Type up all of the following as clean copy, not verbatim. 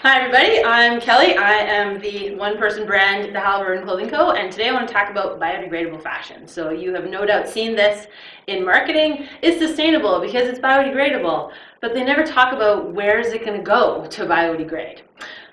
Hi everybody, I'm Kelly. I am the one-person brand, the Halliburton Clothing Co., and today I want to talk about biodegradable fashion. So you have no doubt seen this in marketing. It's sustainable because it's biodegradable, but they never talk about where is it going to go to biodegrade.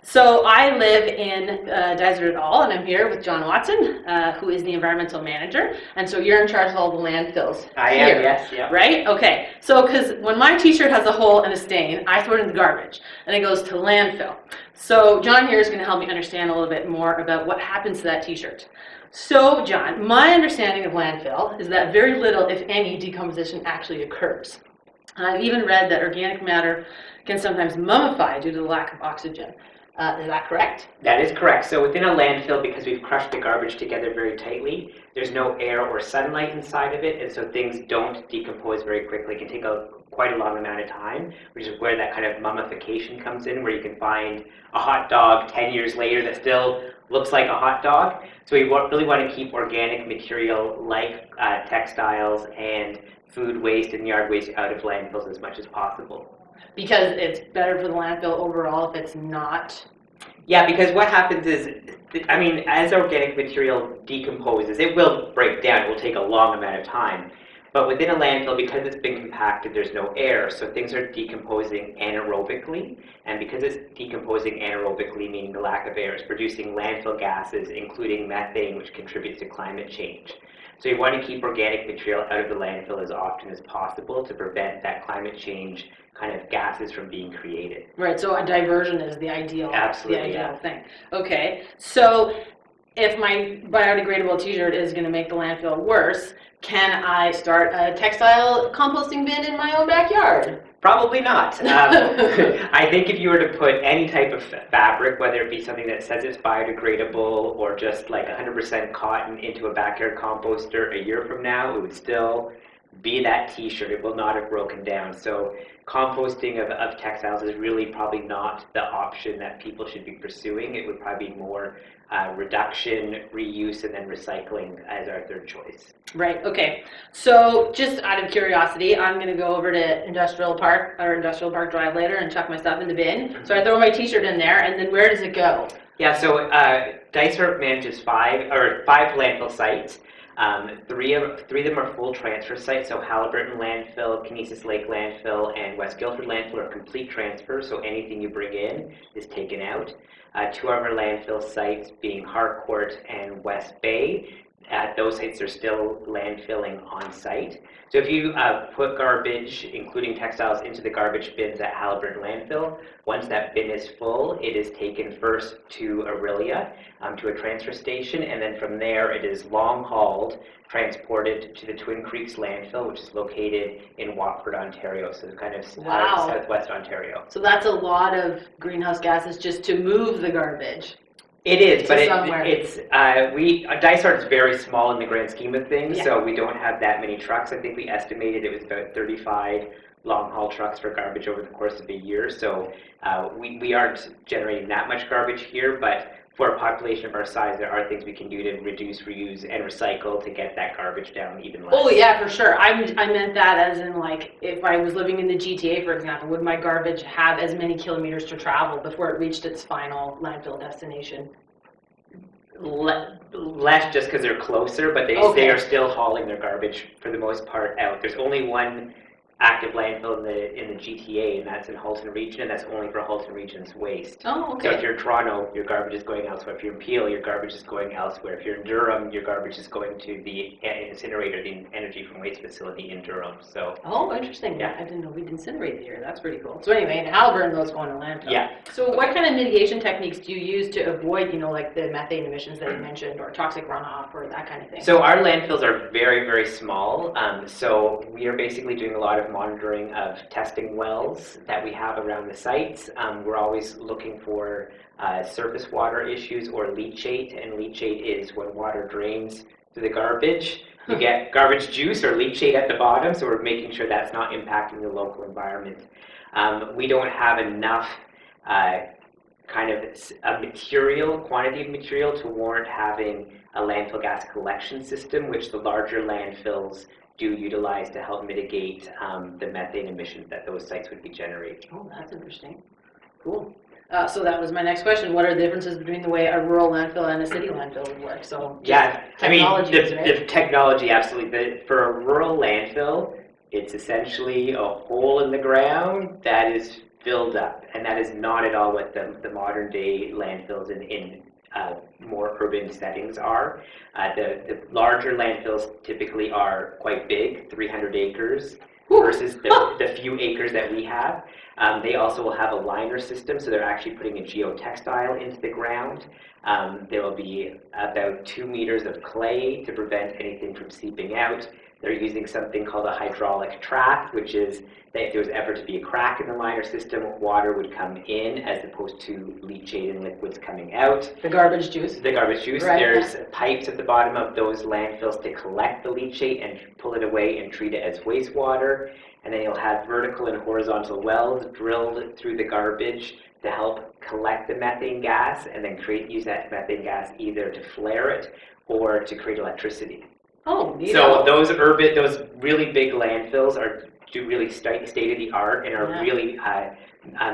So I live in Dysart, and I'm here with John Watson, who is the environmental manager. And so you're in charge of all the landfills. I here, am, yes, yeah. Right? Okay. So because when my t-shirt has a hole and a stain, I throw it in the garbage, and it goes to landfill. So John here is going to help me understand a little bit more about what happens to that t-shirt. So John, my understanding of landfill is that very little, if any, decomposition actually occurs. And I've even read that organic matter can sometimes mummify due to the lack of oxygen. Is that correct? That is correct. So within a landfill, because we've crushed the garbage together very tightly, there's no air or sunlight inside of it, and so things don't decompose very quickly. It can take quite a long amount of time, which is where that kind of mummification comes in, where you can find a hot dog 10 years later that still looks like a hot dog. So we really want to keep organic material like textiles and food waste and yard waste out of landfills as much as possible. Because it's better for the landfill overall if it's not? Yeah, because what happens is, I mean, as organic material decomposes, it will break down. It will take a long amount of time. But within a landfill, because it's been compacted, there's no air, so things are decomposing anaerobically. And because it's decomposing anaerobically, meaning the lack of air, it's producing landfill gases, including methane, which contributes to climate change. So you want to keep organic material out of the landfill as often as possible to prevent that climate change kind of gases from being created. Right, so a diversion is the ideal, Absolutely, thing. Okay, so if my biodegradable t-shirt is going to make the landfill worse, can I start a textile composting bin in my own backyard? Probably not. I think if you were to put any type of fabric, whether it be something that says it's biodegradable or just like 100% cotton into a backyard composter a year from now, it would still be that t-shirt. It will not have broken down. So composting of textiles is really probably not the option that people should be pursuing. It would probably be more reduction, reuse, and then recycling as our third choice. Right, okay. So just out of curiosity, I'm going to go over to Industrial Park Drive later and chuck my stuff in the bin. So I throw my t-shirt in there, and then where does it go? Yeah, so Dysart manages five landfill sites. Three of them are full transfer sites, so Halliburton Landfill, Kinesis Lake Landfill, and West Guilford Landfill are complete transfers, so anything you bring in is taken out. Two of our landfill sites being Harcourt and West Bay. At those sites, they're still landfilling on site. So if you put garbage, including textiles, into the garbage bins at Halliburton Landfill, once that bin is full, it is taken first to Aurelia, to a transfer station, and then from there it is long hauled, transported to the Twin Creeks Landfill, which is located in Watford, Ontario, so kind of southwest Ontario. So that's a lot of greenhouse gases just to move the garbage. It is, but Dysart is very small in the grand scheme of things, yeah. So we don't have that many trucks. I think we estimated it was about 35 long-haul trucks for garbage over the course of a year, so we aren't generating that much garbage here, but for a population of our size, there are things we can do to reduce, reuse, and recycle to get that garbage down even less. Oh yeah, for sure. I meant that as in, like, if I was living in the GTA, for example, would my garbage have as many kilometers to travel before it reached its final landfill destination? Less, just because they're closer, but they are still hauling their garbage for the most part out. There's only one active landfill in the GTA, and that's in Halton Region, and that's only for Halton Region's waste. Oh, okay. So if you're in Toronto, your garbage is going elsewhere. If you're in Peel, your garbage is going elsewhere. If you're in Durham, your garbage is going to the incinerator, the energy from waste facility in Durham. So. Oh, interesting. Yeah, I didn't know we'd incinerate here. That's pretty cool. So anyway, in Halliburton, those going to landfill. Yeah. So what kind of mitigation techniques do you use to avoid, like the methane emissions that you mentioned, or toxic runoff, or that kind of thing? So our landfills are very, very small. So we are basically doing a lot of monitoring of testing wells that we have around the sites. We're always looking for surface water issues or leachate, and leachate is when water drains through the garbage. You get garbage juice or leachate at the bottom, so we're making sure that's not impacting the local environment. We don't have enough kind of quantity of material to warrant having a landfill gas collection system, which the larger landfills do utilize to help mitigate the methane emissions that those sites would be generating. Oh, that's interesting. Cool. So that was my next question. What are the differences between the way a rural landfill and a city landfill would work? So Yeah, I mean, technologies, the right? technology, absolutely. For a rural landfill, it's essentially a hole in the ground that is filled up, and that is not at all what the modern day landfills in more urban settings are. The larger landfills typically are quite big, 300 acres, versus the few acres that we have. They also will have a liner system, so they're actually putting a geotextile into the ground. There will be about 2 meters of clay to prevent anything from seeping out. They're using something called a hydraulic trap, which is that if there was ever to be a crack in the liner system, water would come in as opposed to leachate and liquids coming out. The garbage juice. The garbage juice. Right. There's pipes at the bottom of those landfills to collect the leachate and pull it away and treat it as wastewater. And then you'll have vertical and horizontal wells drilled through the garbage to help collect the methane gas and then use that methane gas either to flare it or to create electricity. Oh, neat. So those really big landfills do really state-of-the-art and are really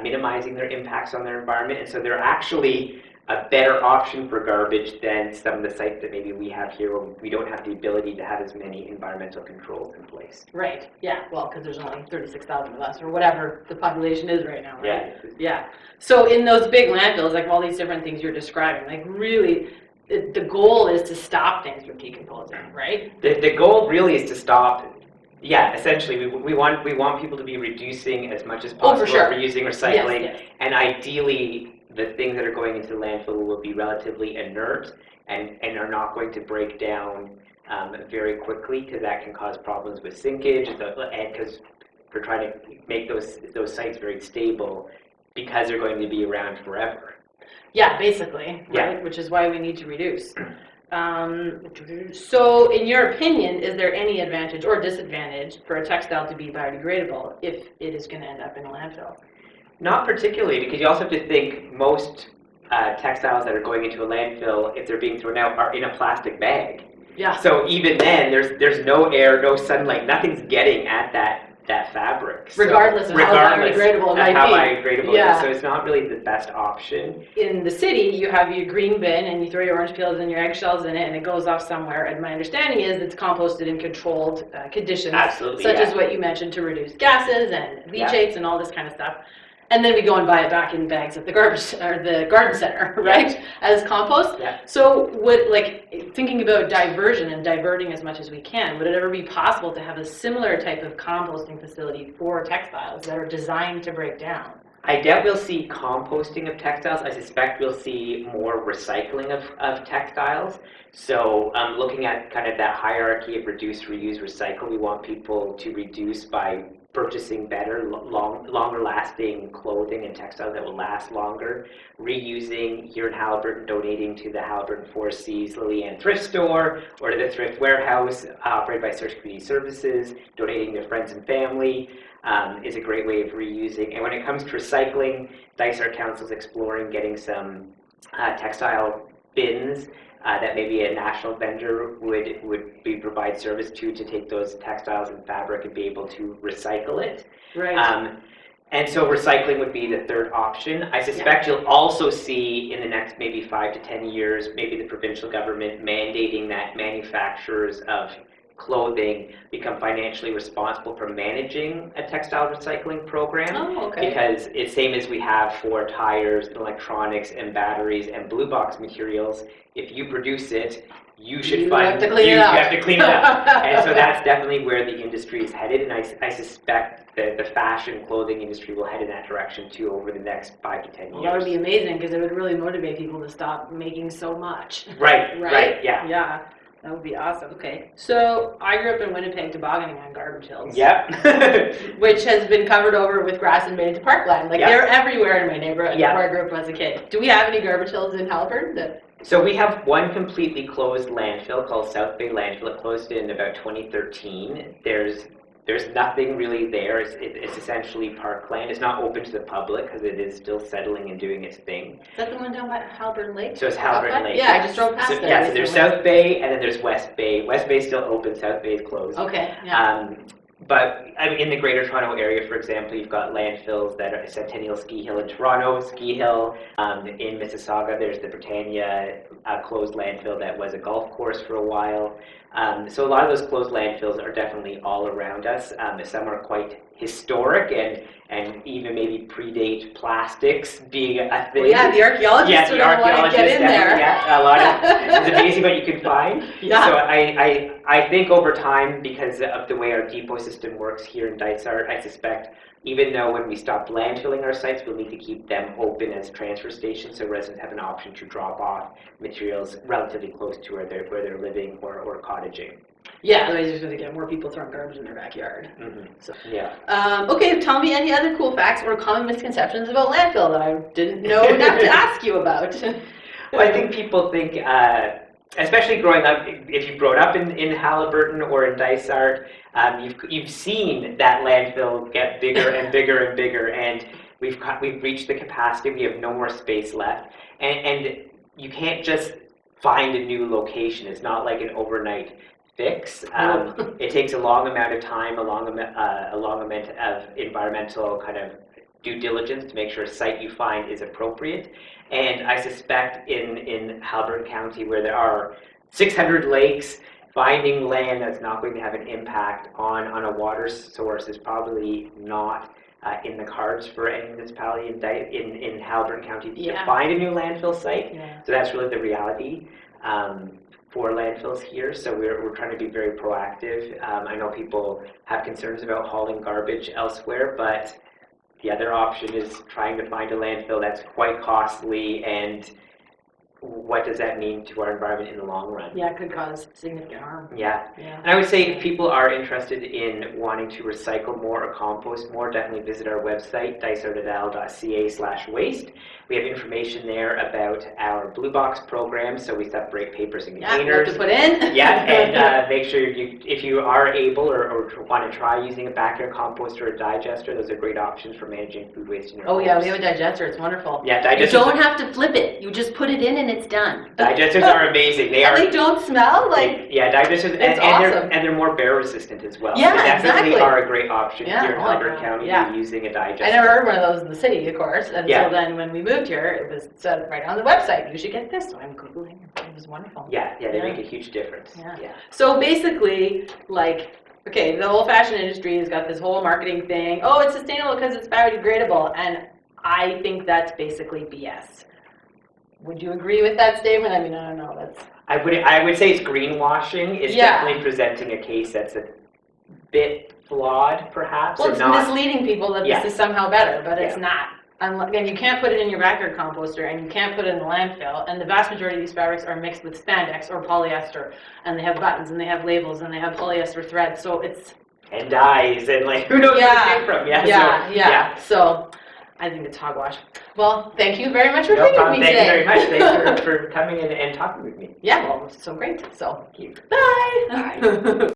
minimizing their impacts on their environment. And so they're actually a better option for garbage than some of the sites that maybe we have here where we don't have the ability to have as many environmental controls in place. Right, yeah, well, because there's only 36,000 of us, or whatever the population is right now, right? Yeah. So in those big landfills, like all these different things you're describing, like really, the goal is to stop things from decomposing, right? The goal really is to stop. Yeah, essentially, we want people to be reducing as much as possible, for sure. reusing, recycling, Yes. and ideally, the things that are going into the landfill will be relatively inert and are not going to break down very quickly, because that can cause problems with sinkage, and because we're trying to make those sites very stable because they're going to be around forever. Yeah, basically, right? Yeah. Which is why we need to reduce. So in your opinion, is there any advantage or disadvantage for a textile to be biodegradable if it is going to end up in a landfill? Not particularly, because you also have to think most textiles that are going into a landfill, if they're being thrown out, are in a plastic bag. Yeah. So even then, there's no air, no sunlight, nothing's getting at that fabric. Regardless of how biodegradable it might be. Biodegradable it is. So it's not really the best option. In the city, you have your green bin and you throw your orange peels and your eggshells in it and it goes off somewhere. And my understanding is it's composted in controlled conditions. Absolutely, such as what you mentioned, to reduce gases and leachates and all this kind of stuff. And then we go and buy it back in bags at the garbage or the garden center, right? As compost. Yeah. So thinking about diversion and diverting as much as we can, would it ever be possible to have a similar type of composting facility for textiles that are designed to break down? I doubt we'll see composting of textiles. I suspect we'll see more recycling of textiles. So looking at kind of that hierarchy of reduce, reuse, recycle, we want people to reduce by purchasing better, longer lasting clothing and textiles that will last longer, reusing here in Haliburton, donating to the Haliburton Four Seas Lillian Thrift Store or to the Thrift Warehouse operated by Search Community Services, donating to friends and family is a great way of reusing. And when it comes to recycling, Dysart Council is exploring getting some textile bins that maybe a national vendor would provide service to take those textiles and fabric and be able to recycle it. Right. And so recycling would be the third option. I suspect you'll also see in the next maybe 5 to 10 years, maybe the provincial government mandating that manufacturers of clothing become financially responsible for managing a textile recycling program. Oh, okay. Because it's same as we have for tires, and electronics, and batteries, and blue box materials. If you produce it, you should have to clean it up. You have to clean it up. And so that's definitely where the industry is headed, and I suspect that the fashion clothing industry will head in that direction too over the next 5 to 10 years. Well, that would be amazing because it would really motivate people to stop making so much. Right, yeah. Yeah. That would be awesome. Okay. So I grew up in Winnipeg tobogganing on garbage hills. Yep. Which has been covered over with grass and made into parkland. Like they're everywhere in my neighborhood where I grew up as a kid. Do we have any garbage hills in Haliburton? So we have one completely closed landfill called South Bay Landfill. It closed in about 2013. There's nothing really there. It's essentially parkland. It's not open to the public because it is still settling and doing its thing. Is that the one down by Haliburton Lake? So it's Haliburton Lake. Yeah, I just drove past there. Yeah, so there's South Bay and then there's West Bay. West Bay is still open, South Bay is closed. Okay, yeah. but I mean, in the Greater Toronto Area, for example, you've got landfills that are Centennial Ski Hill in Toronto, Ski Hill. In Mississauga, there's the Britannia closed landfill that was a golf course for a while. So a lot of those closed landfills are definitely all around us. Some are quite historic and even maybe predate plastics being a thing. Well, yeah, the archaeologists are going to want to get in there. Yeah, a lot of, it's amazing what you can find. Yeah. So I think over time, because of the way our depot system works here in Dysart, I suspect even though when we stop landfilling our sites, we'll need to keep them open as transfer stations so residents have an option to drop off materials relatively close to where they're living or cottaging. Yeah, otherwise you're going to get more people throwing garbage in their backyard. Mm-hmm. So, yeah. Okay, tell me any other cool facts or common misconceptions about landfill that I didn't know enough to ask you about. Well, I think people think, especially growing up, if you've grown up in Haliburton or in Dysart, you've seen that landfill get bigger and bigger and bigger, and we've reached the capacity. We have no more space left, and you can't just find a new location. It's not like an overnight fix. It takes a long amount of time, a long amount of environmental kind of due diligence to make sure a site you find is appropriate. And I suspect in Haliburton County, where there are 600 lakes, finding land that's not going to have an impact on a water source is probably not in the cards for any municipality in Haliburton County to find a new landfill site. Yeah. So that's really the reality for landfills here. So we're trying to be very proactive. I know people have concerns about hauling garbage elsewhere, but the other option is trying to find a landfill that's quite costly, and what does that mean to our environment in the long run? Yeah, it could cause significant harm. Yeah. And I would say if people are interested in wanting to recycle more or compost more, definitely visit our website, dysartedal.ca/waste. We have information there about our Blue Box program, so we separate papers and containers. What to put in. Yeah, and make sure if you are able or want to try using a backyard composter or a digester, those are great options for managing food waste in your homes. Yeah, we have a digester. It's wonderful. Yeah, digesters. You don't have to flip it. You just put it in and it's done. Digesters are amazing. They don't smell like. Digesters, awesome. and they're more bear resistant as well. Yeah, they definitely exactly. are a great option here in Haliburton County using a digester. I never heard one of those in the city, of course, and so then when we moved here, it was said right on the website, you should get this. So I'm Googling. It was wonderful. Yeah, they make a huge difference. Yeah. So basically, okay, the old-fashioned industry has got this whole marketing thing. Oh, it's sustainable because it's biodegradable, and I think that's basically BS. Would you agree with that statement? I mean, I don't know. I would say it's greenwashing. It's definitely presenting a case that's a bit flawed, perhaps. Well, it's misleading people that this is somehow better, but it's not. And you can't put it in your backyard composter, and you can't put it in the landfill, and the vast majority of these fabrics are mixed with spandex or polyester, and they have buttons, and they have labels, and they have polyester thread, so it's... And dyes, and who knows where it came from. So I think it's hogwash. Well, thank you very much for thinking with me today. Thank you very much. Thanks for coming in and talking with me. Yeah, well, it's so great. So, thank you. Bye.